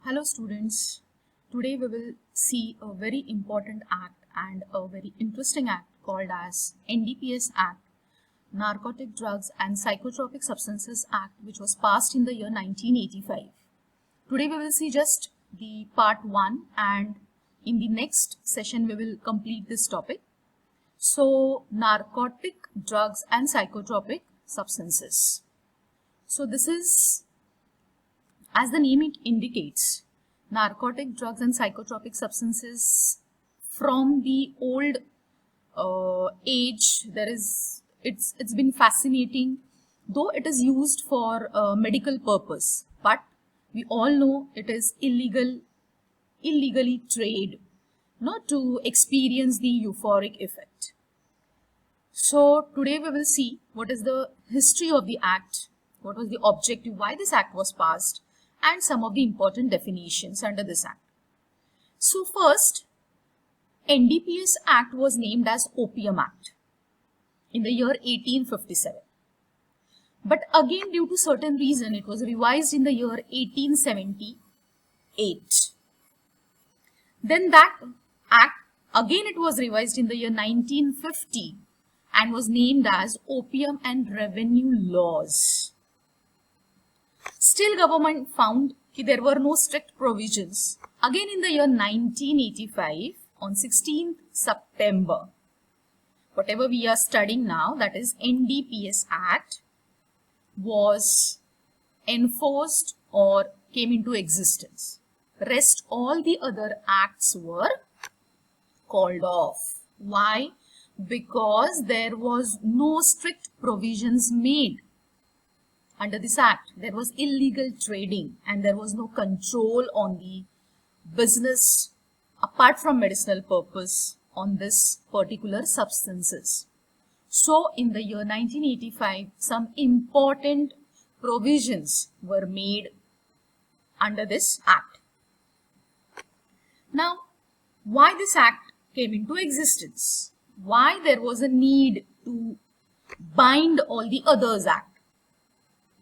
Hello students, today we will see a very important act and a very interesting act called as NDPS Act, Narcotic Drugs and Psychotropic Substances Act, which was passed in the year 1985. Today we will see just the part 1 and in the next session we will complete this topic. So, narcotic drugs and psychotropic substances. So this is, as the name it indicates, narcotic drugs and psychotropic substances from the old age. It's been fascinating, though it is used for medical purpose, but we all know it is illegally trade, to experience the euphoric effect. So today we will see what is the history of the act, what was the objective, why this act was passed, and some of the important definitions under this act. So first, NDPS Act was named as Opium Act in the year 1857. But again, due to certain reason, it was revised in the year 1878. Then that act, again it was revised in the year 1950 and was named as Opium and Revenue Laws. Still, government found that there were no strict provisions. Again in the year 1985, on 16th September, whatever we are studying now, that is NDPS Act, was enforced or came into existence. Rest all the other acts were called off. Why? Because there was no strict provisions made. Under this act, there was illegal trading and there was no control on the business apart from medicinal purpose on this particular substances. So, in the year 1985, some important provisions were made under this act. Now, why this act came into existence? Why there was a need to bind all the others act?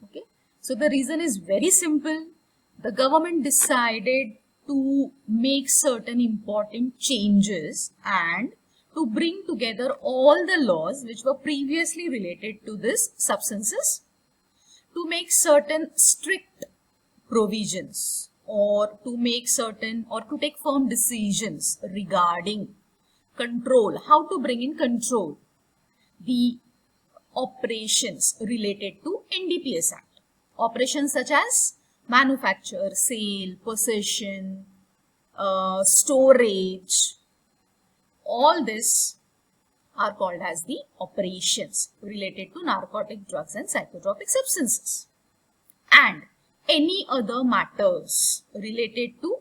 Okay, so the reason is very simple. The government decided to make certain important changes and to bring together all the laws which were previously related to these substances, to make certain strict provisions or to make certain or to take firm decisions regarding control, how to bring in control the operations related to NDPS Act. Operations such as manufacture, sale, possession, storage, all this are called as the operations related to narcotic drugs and psychotropic substances, and any other matters related to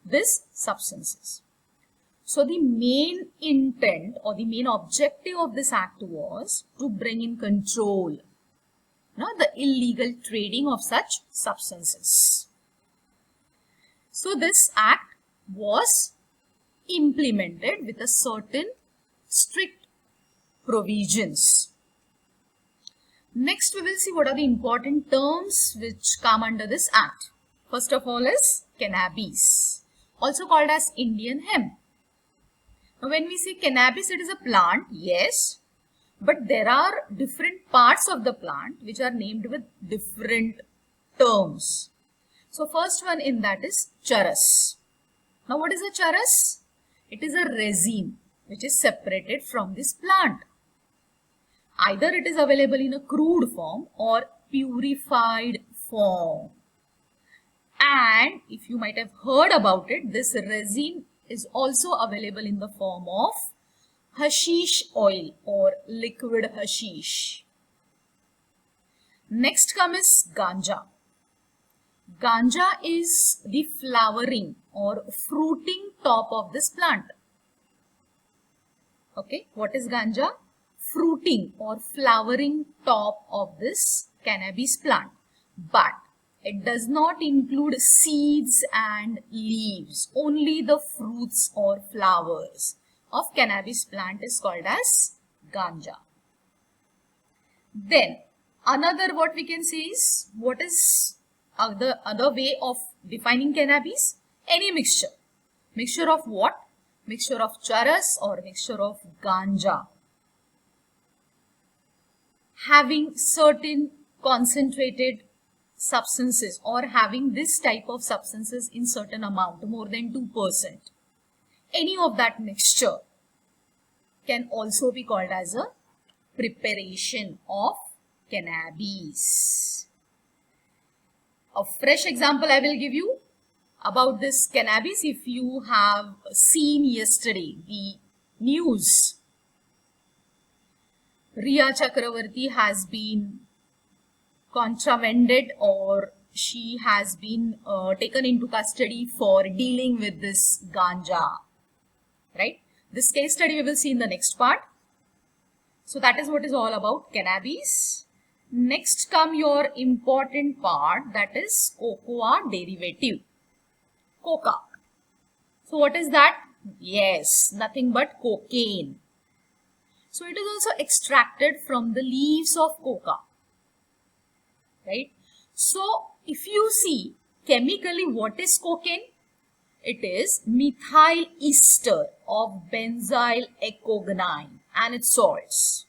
these substances. So the main intent or the main objective of this act was to bring in control the illegal trading of such substances. So this act was implemented with a certain strict provisions. Next, we will see what are the important terms which come under this act. First of all is cannabis, also called as Indian hemp. Now, when we say cannabis, it is a plant, yes, but there are different parts of the plant which are named with different terms. So, first one in that is charas. Now, what is a charas? It is a resin which is separated from this plant. Either it is available in a crude form or purified form. And if you might have heard about it, this resin is also available in the form of hashish oil or liquid hashish. Next comes ganja. Ganja is the flowering or fruiting top of this plant. Okay, what is ganja? Fruiting or flowering top of this cannabis plant. But it does not include seeds and leaves. Only the fruits or flowers of cannabis plant is called as ganja. Then another what we can say is, what is other way of defining cannabis? Any mixture. Mixture of what? Mixture of charas or mixture of ganja. Having certain concentrated substances or having this type of substances in certain amount, more than 2%. Any of that mixture can also be called as a preparation of cannabis. A fresh example I will give you about this cannabis. If you have seen yesterday the news, Riya Chakravarti has been contravened or she has been taken into custody for dealing with this ganja, right? This case study we will see in the next part. So that is what is all about cannabis. Next come your important part, that is cocoa derivative. Coca. So what is that? Yes, nothing but cocaine. So it is also extracted from the leaves of coca, right? So if you see chemically what is cocaine? It is methyl ester of benzyl ecgonine and its salts.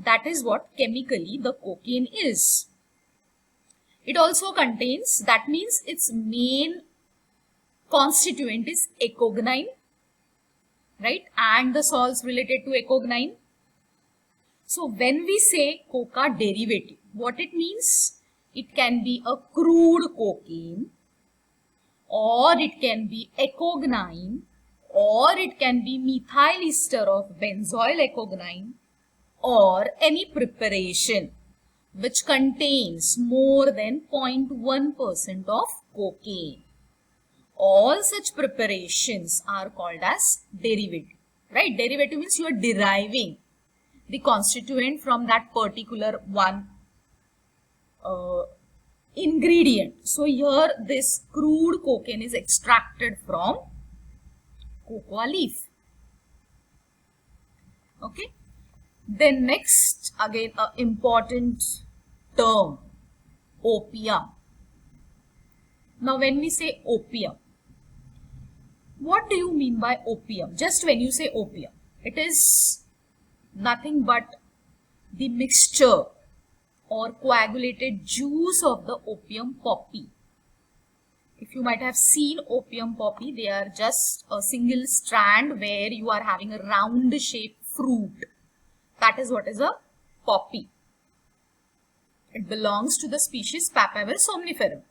That is what chemically the cocaine is. It also contains, that means its main constituent is ecgonine, right? And the salts related to ecgonine. So when we say coca derivative, what it means? It can be a crude cocaine, or it can be ecgonine, or it can be methyl ester of benzoyl ecgonine, or any preparation which contains more than 0.1% of cocaine. All such preparations are called as derivative, right? Derivative means you are deriving the constituent from that particular one ingredient. So here this crude cocaine is extracted from cocoa leaf. Okay. Then next, again a important term, opium. Now when we say opium, what do you mean by opium? Just when you say opium, it is nothing but the mixture or coagulated juice of the opium poppy. If you might have seen opium poppy, they are just a single strand where you are having a round shaped fruit. That is what is a poppy. It belongs to the species Papaver somniferum.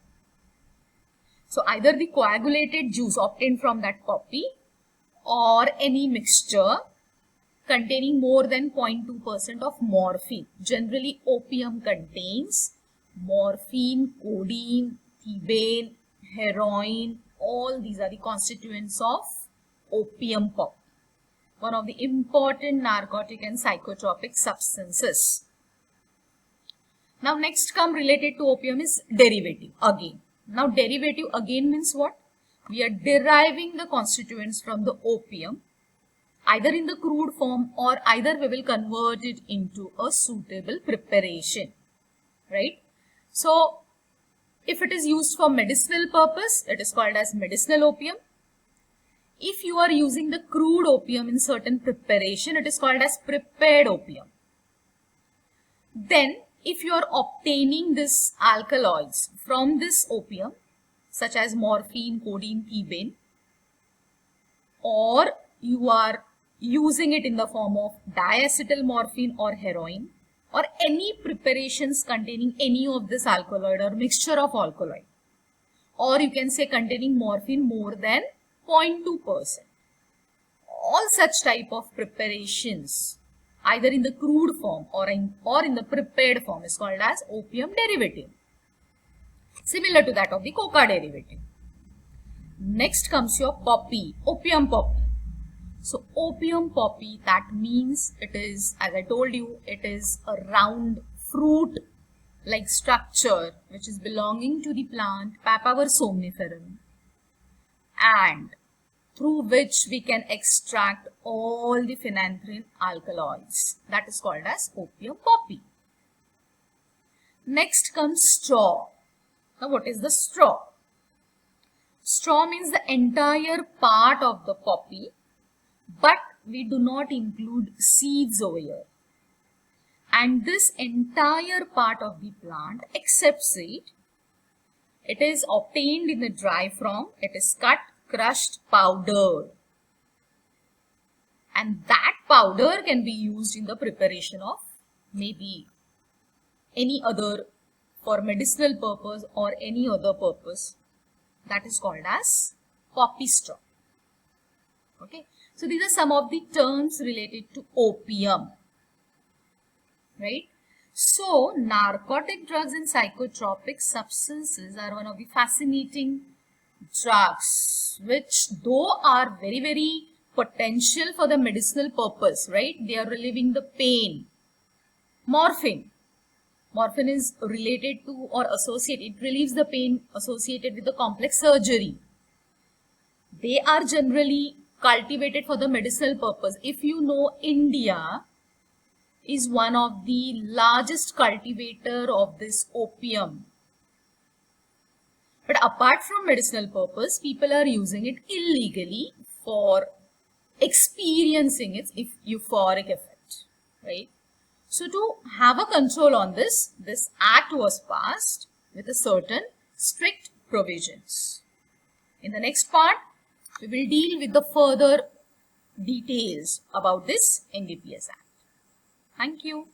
So either the coagulated juice obtained from that poppy or any mixture containing more than 0.2% of morphine. Generally, opium contains morphine, codeine, thebaine, heroin. All these are the constituents of opium poppy, one of the important narcotic and psychotropic substances. Now next come related to opium is derivative again. Now derivative again means what? We are deriving the constituents from the opium either in the crude form or either we will convert it into a suitable preparation, right? So if it is used for medicinal purpose, it is called as medicinal opium. If you are using the crude opium in certain preparation, it is called as prepared opium. Then if you are obtaining this alkaloids from this opium, such as morphine, codeine, thebaine, or you are using it in the form of diacetyl morphine or heroin, or any preparations containing any of this alkaloid or mixture of alkaloid, or you can say containing morphine more than 0.2%. All such type of preparations, either in the crude form or in the prepared form, is called as opium derivative, similar to that of the coca derivative. Next comes your poppy, opium poppy. So opium poppy, that means it is, as I told you, it is a round fruit like structure which is belonging to the plant Papaver somniferum, and through which we can extract all the phenanthrene alkaloids. That is called as opium poppy. Next comes straw. Now what is the straw? Straw means the entire part of the poppy, but we do not include seeds over here. And this entire part of the plant except seed, it is obtained in the dry form. It is cut, crushed, powdered. And that powder can be used in the preparation of maybe any other, for medicinal purpose or any other purpose. That is called as poppy straw. Okay. So these are some of the terms related to opium. Right. So narcotic drugs and psychotropic substances are one of the fascinating drugs which though are very, very potential for the medicinal purpose, right? They are relieving the pain. Morphine. Morphine is related to or associated, it relieves the pain associated with the complex surgery. They are generally cultivated for the medicinal purpose. If you know, India is one of the largest cultivator of this opium. But apart from medicinal purpose, people are using it illegally for experiencing its euphoric effect, right? So to have a control on this act was passed with a certain strict provisions. In the next part, we will deal with the further details about this NDPS Act. Thank you.